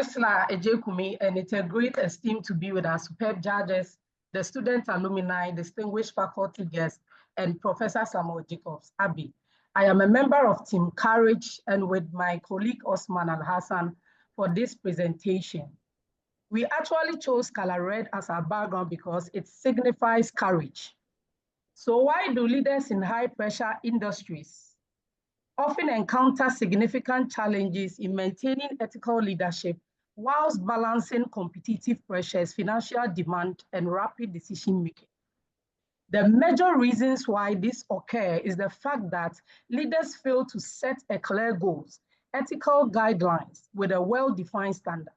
Priscilla Ejekumi, and it's a great esteem to be with our superb judges, the student alumni, distinguished faculty guests, and Professor Samuel Jacobs, Abi. I am a member of Team Courage and with my colleague Osman Al-Hassan for this presentation. We actually chose color red as our background because it signifies courage. So why do leaders in high pressure industries often encounter significant challenges in maintaining ethical leadership whilst balancing competitive pressures, financial demand, and rapid decision-making? The major reasons why this occurs is the fact that leaders fail to set a clear goals, ethical guidelines with a well-defined standards.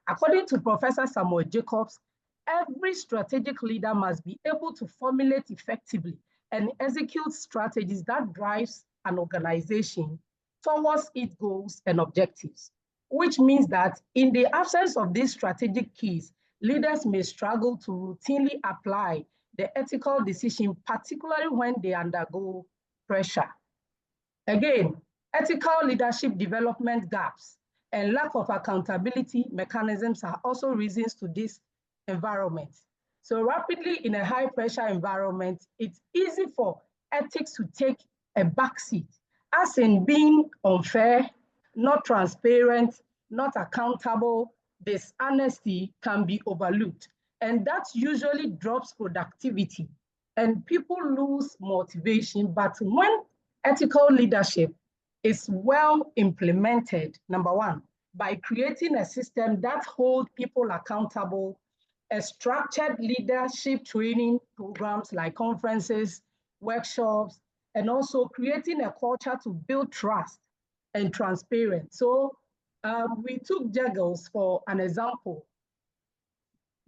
According to Professor Samuel Jacobs, every strategic leader must be able to formulate effectively and execute strategies that drives an organization towards its goals and objectives, which means that in the absence of these strategic keys, leaders may struggle to routinely apply the ethical decision, particularly when they undergo pressure. Again, ethical leadership development gaps and lack of accountability mechanisms are also reasons to this environment. So rapidly in a high pressure environment, it's easy for ethics to take a backseat, as in being unfair, not transparent, not accountable, dishonesty can be overlooked. And that usually drops productivity and people lose motivation. But when ethical leadership is well implemented, number one, by creating a system that holds people accountable, a structured leadership training programs like conferences, workshops, and also creating a culture to build trust and transparency. So we took Juggles for an example.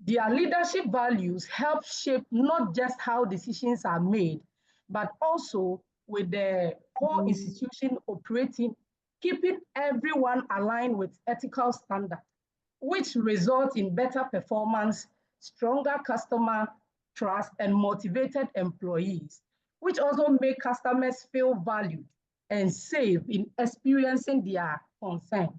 Their leadership values help shape not just how decisions are made, but also with the core institution operating, keeping everyone aligned with ethical standards, which result in better performance, stronger customer trust, and motivated employees, which also make customers feel valued and safe in experiencing their concerns.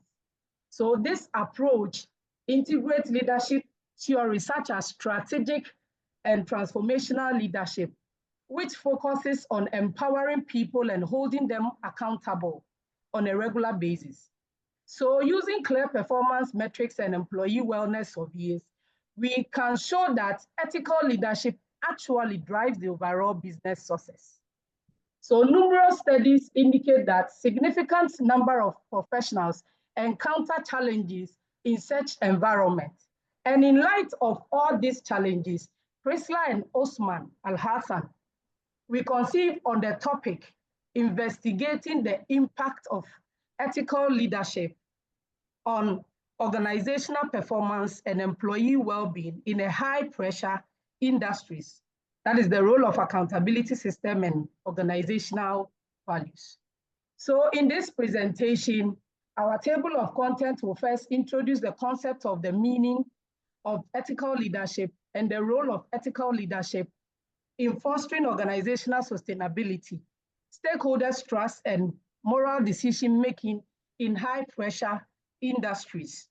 So this approach integrates leadership theories such as strategic and transformational leadership, which focuses on empowering people and holding them accountable on a regular basis. So using clear performance metrics and employee wellness surveys, we can show that ethical leadership actually drives the overall business success. So numerous studies indicate that significant number of professionals encounter challenges in such environments. And in light of all these challenges, Priscilla and Osman Al-Hassan, we conceived on the topic, investigating the impact of ethical leadership on organizational performance and employee well-being in a high-pressure industries. That is the role of accountability system and organizational values. So in this presentation, our table of content will first introduce the concept of the meaning of ethical leadership and the role of ethical leadership in fostering organizational sustainability, stakeholders' trust, and moral decision-making in high-pressure industries.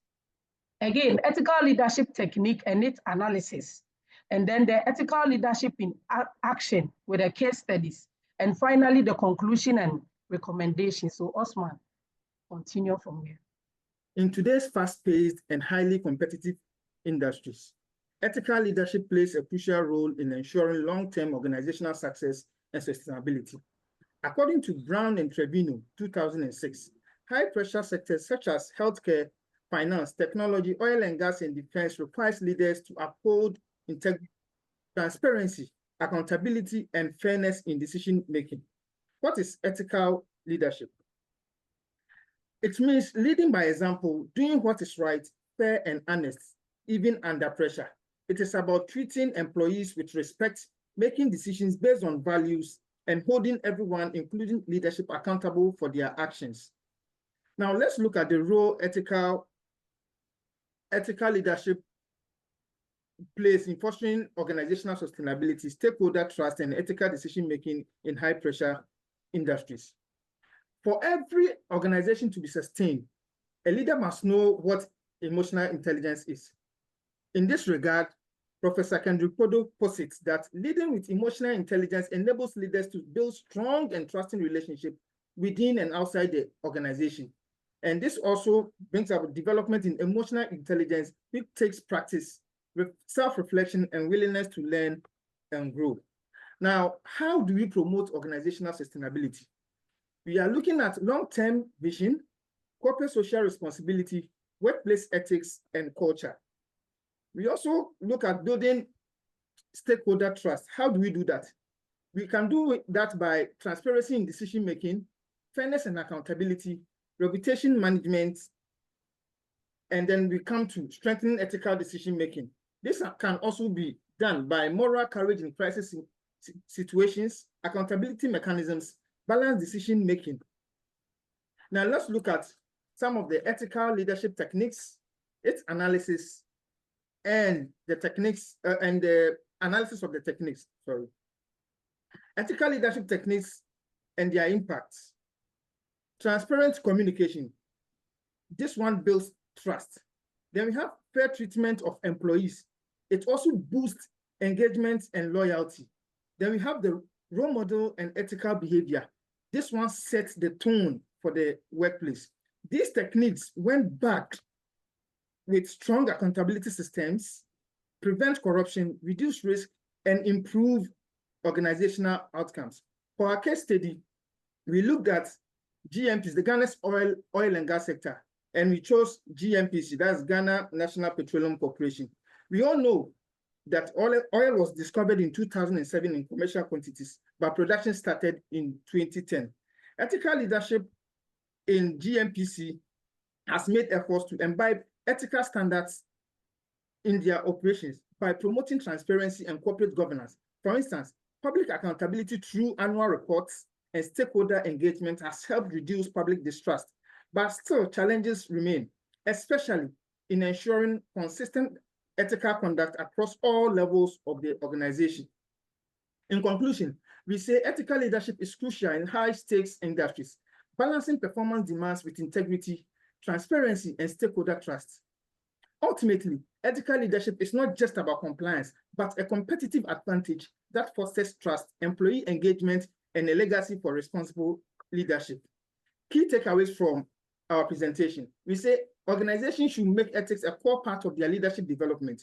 Again, ethical leadership technique and its analysis, and then the ethical leadership in action with the case studies, and finally, the conclusion and recommendations. So Osman, continue from here. In today's fast-paced and highly competitive industries, ethical leadership plays a crucial role in ensuring long-term organizational success and sustainability. According to Brown and Trevino, 2006, high-pressure sectors such as healthcare, finance, technology, oil and gas, and defense requires leaders to uphold integrity, transparency, accountability, and fairness in decision-making. What is ethical leadership? It means leading by example, doing what is right, fair, and honest, even under pressure. It is about treating employees with respect, making decisions based on values, and holding everyone, including leadership, accountable for their actions. Now, let's look at the role ethical leadership plays in fostering organizational sustainability, stakeholder trust, and ethical decision-making in high-pressure industries. For every organization to be sustained, a leader must know what emotional intelligence is. In this regard, Professor Kendrick Podo posits that leading with emotional intelligence enables leaders to build strong and trusting relationships within and outside the organization. And this also brings about development in emotional intelligence, which takes practice, self-reflection, and willingness to learn and grow. Now, how do we promote organizational sustainability? We are looking at long-term vision, corporate social responsibility, workplace ethics, and culture. We also look at building stakeholder trust. How do we do that? We can do that by transparency in decision-making, fairness and accountability, reputation management, and then we come to strengthening ethical decision-making. This can also be done by moral courage in crisis situations, accountability mechanisms, balanced decision-making. Now let's look at some of the ethical leadership techniques, its analysis, and the techniques and the analysis of the techniques. Sorry. Ethical leadership techniques and their impacts. Transparent communication. This one builds trust. Then we have fair treatment of employees. It also boosts engagement and loyalty. Then we have the role model and ethical behavior. This one sets the tone for the workplace. These techniques, when backed with strong accountability systems, prevent corruption, reduce risk, and improve organizational outcomes. For our case study, we looked at GMPs, the Ghana's oil and gas sector, and we chose GNPC, that's Ghana National Petroleum Corporation. We all know that oil was discovered in 2007 in commercial quantities, but production started in 2010. Ethical leadership in GNPC has made efforts to imbibe ethical standards in their operations by promoting transparency and corporate governance. For instance, public accountability through annual reports and stakeholder engagement has helped reduce public distrust, but still challenges remain, especially in ensuring consistent ethical conduct across all levels of the organization. In conclusion, we say ethical leadership is crucial in high-stakes industries, balancing performance demands with integrity, transparency, and stakeholder trust. Ultimately, ethical leadership is not just about compliance, but a competitive advantage that fosters trust, employee engagement, and a legacy for responsible leadership. Key takeaways from our presentation. We say organizations should make ethics a core part of their leadership development.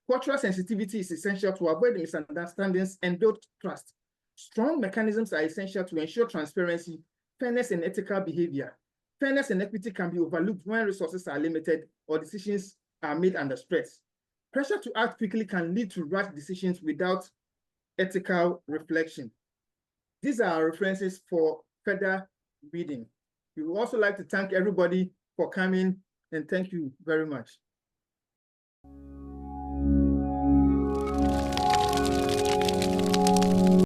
Cultural sensitivity is essential to avoid misunderstandings and build trust. Strong mechanisms are essential to ensure transparency, fairness, and ethical behavior. Fairness and equity can be overlooked when resources are limited or decisions are made under stress. Pressure to act quickly can lead to rash decisions without ethical reflection. These are our references for further reading. We would also like to thank everybody for coming, and thank you very much.